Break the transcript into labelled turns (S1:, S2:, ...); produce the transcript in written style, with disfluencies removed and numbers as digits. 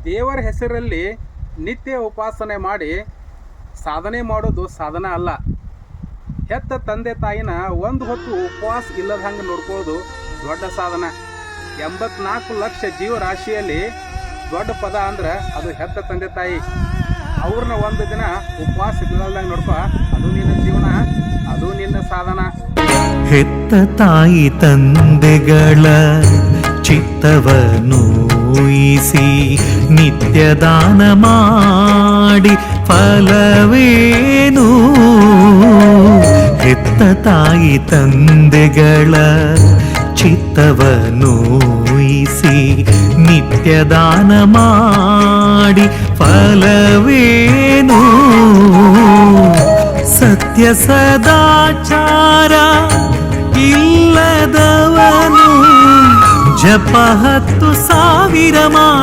S1: ದೇವರ ಹೆಸರಲ್ಲಿ ನಿತ್ಯ ಉಪಾಸನೆ ಮಾಡಿ ಸಾಧನೆ ಮಾಡೋದು ಸಾಧನ ಅಲ್ಲ. ಹೆತ್ತ ತಂದೆ ತಾಯಿನ ಒಂದು ಹೊತ್ತು ಉಪವಾಸ ಇಲ್ಲದ ಹಂಗೆ ನೋಡ್ಕೊಳ್ಳೋದು ದೊಡ್ಡ ಸಾಧನ. 84 ಲಕ್ಷ ಜೀವರಾಶಿಯಲ್ಲಿ ದೊಡ್ಡ ಪದ ಅಂದ್ರೆ ಅದು ಹೆತ್ತ ತಂದೆ ತಾಯಿ. ಅವ್ರನ್ನ ಒಂದು ದಿನ ಉಪವಾಸ ಇಲ್ಲದಂಗೆ ನೋಡ್ಕೊ, ಅದು ನಿನ್ನ ಜೀವನ, ಅದು ನಿನ್ನ ಸಾಧನ.
S2: ಹೆತ್ತ ತಾಯಿ ತಂದೆಗಳ ಚಿತ್ತವನ್ನು ಊಹಿಸಿ ನಿತ್ಯ ದಾನ ಮಾಡಿ ಫಲವೇನು? ಹೆತ್ತ ತಾಯಿ ತಂದೆಗಳ ಚಿತ್ತವನ್ನು ಊಹಿಸಿ ನಿತ್ಯ ದಾನ ಮಾಡಿ ಫಲವೇನು? ಸತ್ಯ ಸದಾಚಾರ ಇಲ್ಲದವನು ಜಪ 10,000 ಮಾಡಿ